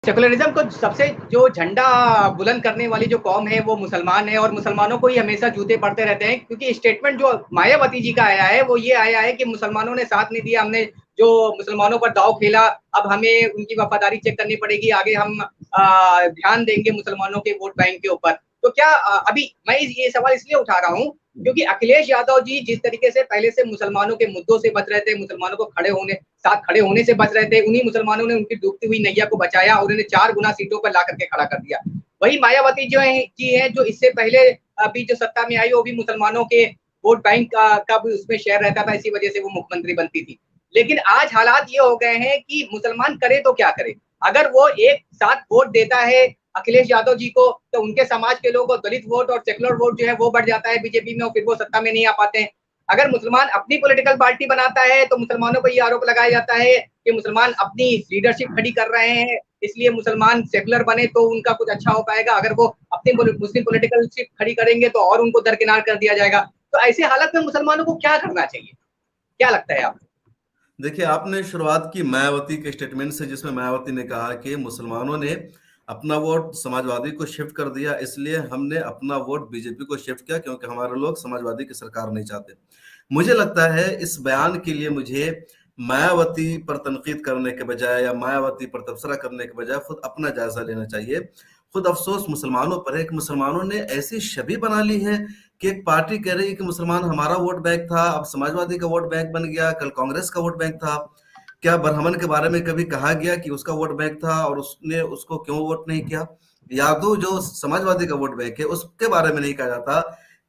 Secularism को सबसे जो झंडा बुलंद करने वाली जो कौम है वो मुसलमान है, और मुसलमानों को ही हमेशा जूते पड़ते रहते हैं, क्योंकि स्टेटमेंट जो मायावती जी का आया है वो ये आया है कि मुसलमानों ने साथ नहीं दिया, हमने जो मुसलमानों पर दाव खेला, अब हमें उनकी वफादारी चेक करनी पड़ेगी, आगे हम ध्यान देंगे मुसलमानों के वोट बैंक के ऊपर। तो क्या अभी मैं ये सवाल इसलिए उठा रहा हूँ क्योंकि अखिलेश यादव जी जिस तरीके से पहले से मुसलमानों के मुद्दों से बच रहे थे, मुसलमानों को साथ खड़े होने से बच रहे थे, उन्हीं मुसलमानों ने उनकी डूबती हुई नैया को बचाया और उन्हें 4 गुना सीटों पर ला करके खड़ा कर दिया। वही मायावती जी हैं जो इससे पहले अभी जो सत्ता में आई वो भी मुसलमानों के वोट बैंक का भी उसमें शेयर रहता था, इसी वजह से वो मुख्यमंत्री बनती थी। लेकिन आज हालात ये हो गए हैं कि मुसलमान करे तो क्या करे। अगर वो एक साथ वोट देता है अखिलेश यादव जी को, तो उनके समाज के लोगों को दलित वोट और सेकुलर वोट जो है वो बढ़ जाता है बीजेपी में, और फिर वो सत्ता में नहीं आ पाते हैं। अगर मुसलमान अपनी पॉलिटिकल पार्टी बनाता है तो मुसलमानों पर ये आरोप लगाया जाता है कि मुसलमान अपनी लीडरशिप खड़ी कर रहे हैं, इसलिए मुसलमान सेकुलर बने तो उनका कुछ अच्छा हो पाएगा, अगर वो अपनी मुस्लिम पॉलिटिकल शिप खड़ी करेंगे तो और उनको दरकिनार कर दिया जाएगा। तो ऐसे हालत में मुसलमानों को क्या करना चाहिए, क्या लगता है आपको? देखिए, आपने शुरुआत की मायावती के स्टेटमेंट से, जिसमें मायावती ने कहा कि मुसलमानों ने अपना वोट समाजवादी को शिफ्ट कर दिया, इसलिए हमने अपना वोट बीजेपी को शिफ्ट किया क्योंकि हमारे लोग समाजवादी की सरकार नहीं चाहते। मुझे लगता है इस बयान के लिए मुझे मायावती पर तनकीद करने के बजाय या मायावती पर तबसरा करने के बजाय खुद अपना जायजा लेना चाहिए। खुद अफसोस मुसलमानों पर है कि मुसलमानों ने ऐसी छवि बना ली है कि एक पार्टी कह रही है कि मुसलमान हमारा वोट बैंक था, अब समाजवादी का वोट बैंक बन गया, कल कांग्रेस का वोट बैंक था। क्या बरहमन के बारे में कभी कहा गया कि उसका वोट बैंक था और उसने उसको क्यों वोट नहीं किया? यादव जो समाजवादी का वोट बैंक है उसके बारे में नहीं कहा जाता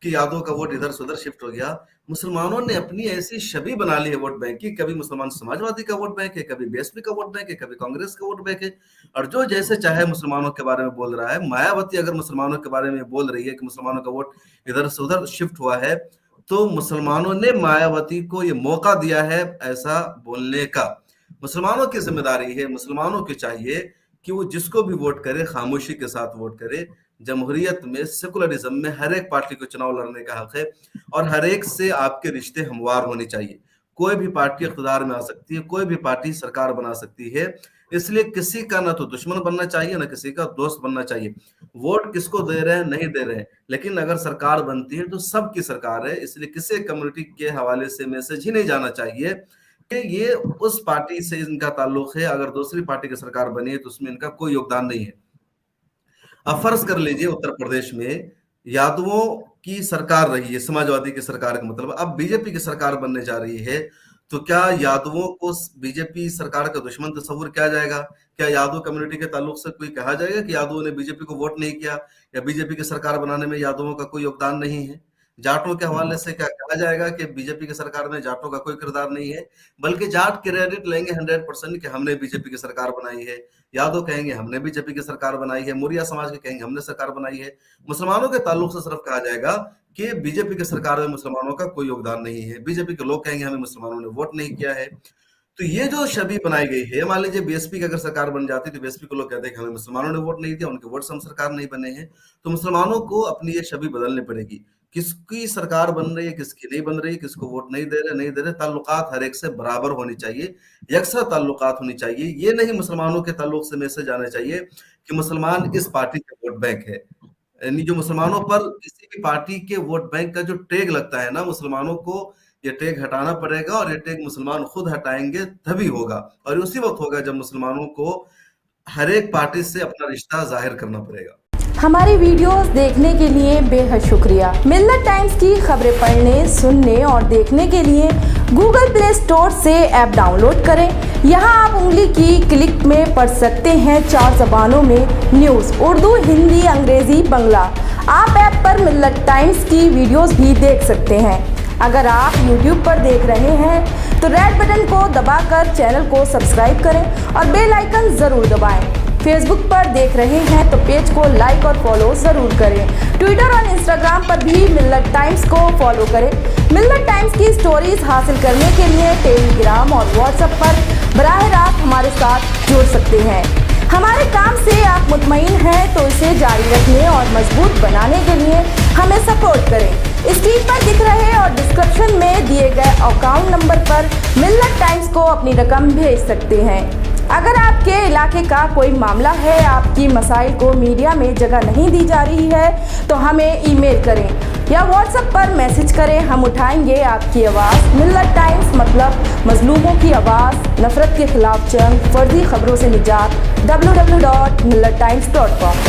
कि यादव का वोट इधर से उधर शिफ्ट हो गया। मुसलमानों ने अपनी ऐसी छवि बना ली है वोट बैंक की, कभी मुसलमान समाजवादी का वोट बैंक है, कभी बीएसपी का वोट बैंक है, कभी कांग्रेस का वोट बैंक है, और जो जैसे चाहे मुसलमानों के बारे में बोल रहा है। मायावती अगर मुसलमानों के बारे में बोल रही है कि मुसलमानों का वोट इधर से उधर शिफ्ट हुआ है, तो मुसलमानों ने मायावती को ये मौका दिया है ऐसा बोलने का। मुसलमानों की जिम्मेदारी है, मुसलमानों की चाहिए कि वो जिसको भी वोट करे खामोशी के साथ वोट करे। जमहूरियत में, सेकुलरिज्म में हर एक पार्टी को चुनाव लड़ने का हक है और हर एक से आपके रिश्ते हमवार होने चाहिए। कोई भी पार्टी इख्तियार में आ सकती है, कोई भी पार्टी सरकार बना सकती है, इसलिए किसी का ना तो दुश्मन बनना चाहिए ना किसी का दोस्त बनना चाहिए। वोट किसको दे रहे हैं नहीं दे रहे हैं, लेकिन अगर सरकार बनती है तो सबकी सरकार है, इसलिए किसी कम्युनिटी के हवाले से मैसेज ही नहीं जाना चाहिए कि ये उस पार्टी से इनका ताल्लुक है, अगर दूसरी पार्टी की सरकार बनी है तो उसमें इनका कोई योगदान नहीं है। अब फर्ज कर लीजिए उत्तर प्रदेश में यादवों की सरकार रही है, समाजवादी की सरकार का मतलब अब बीजेपी की सरकार बनने जा रही है, तो क्या यादवों को बीजेपी सरकार का दुश्मन तस्वुर किया जाएगा? क्या यादव कम्युनिटी के ताल्लुक से कोई कहा जाएगा कि यादवों ने बीजेपी को वोट नहीं किया या बीजेपी की सरकार बनाने में यादवों का कोई योगदान नहीं है? जाटों के हवाले से क्या कहा जाएगा कि बीजेपी की सरकार में जाटों का कोई किरदार नहीं है? बल्कि जाट क्रेडिट लेंगे 100% कि हमने बीजेपी की सरकार बनाई है, यादव कहेंगे हमने बीजेपी की सरकार बनाई है, मुरिया समाज के कहेंगे हमने सरकार बनाई है। मुसलमानों के ताल्लुक से सिर्फ कहा जाएगा कि बीजेपी की सरकार में मुसलमानों का कोई योगदान नहीं है, बीजेपी के लोग कहेंगे हमें मुसलमानों ने वोट नहीं किया है। तो ये जो छवि बनाई गई है, मान लीजिए बीएसपी की अगर सरकार बन जाती तो बीएसपी को लोग कहते हैं कि हमें मुसलमानों ने वोट नहीं दिया, उनके वोट से हम सरकार नहीं बने हैं। तो मुसलमानों को अपनी ये छवि बदलनी पड़ेगी, किसकी सरकार बन रही है किसकी नहीं बन रही, किसको वोट नहीं दे रहे, ताल्लुकात हर एक से बराबर होनी चाहिए, यकसा ताल्लुकात होनी चाहिए। ये नहीं मुसलमानों के ताल्लुक से मैसेज आना चाहिए कि मुसलमान इस पार्टी के वोट बैंक है। यानी जो मुसलमानों पर किसी भी पार्टी के वोट बैंक का जो टैग लगता है ना, मुसलमानों को ये टैग हटाना पड़ेगा, और ये टैग मुसलमान खुद हटाएंगे तभी होगा, और उसी वक्त होगा जब मुसलमानों को हर एक पार्टी से अपना रिश्ता जाहिर करना पड़ेगा। हमारी वीडियोस देखने के लिए बेहद शुक्रिया। मिल्लत टाइम्स की खबरें पढ़ने, सुनने और देखने के लिए गूगल प्ले स्टोर से ऐप डाउनलोड करें। यहां आप उंगली की क्लिक में पढ़ सकते हैं 4 ज़बानों में न्यूज़, उर्दू, हिंदी, अंग्रेजी, बांग्ला। आप ऐप पर मिल्लत टाइम्स की वीडियोस भी देख सकते हैं। अगर आप YouTube पर देख रहे हैं तो रेड बटन को दबाकर चैनल को सब्सक्राइब करें और बेल आइकन ज़रूर दबाएं। फेसबुक पर देख रहे हैं तो पेज को लाइक और फॉलो ज़रूर करें। ट्विटर और इंस्टाग्राम पर भी मिल्लत टाइम्स को फॉलो करें। मिल्लत टाइम्स की स्टोरीज हासिल करने के लिए टेलीग्राम और व्हाट्सएप पर बराह रास्त हमारे साथ जुड़ सकते हैं। हमारे काम से आप मुतमईन हैं तो इसे जारी रखने और मजबूत बनाने के लिए हमें सपोर्ट करें। स्क्रीन पर दिख रहे और डिस्क्रिप्शन में दिए गए अकाउंट नंबर पर मिल्लत टाइम्स को अपनी रकम भेज सकते हैं। अगर आपके इलाके का कोई मामला है, आपकी मसाइल को मीडिया में जगह नहीं दी जा रही है, तो हमें ईमेल करें या व्हाट्सएप पर मैसेज करें। हम उठाएंगे आपकी आवाज़। मिल्लत टाइम्स मतलब मजलूमों की आवाज़, नफरत के खिलाफ जंग, फर्जी खबरों से निजात। www.millattimes.com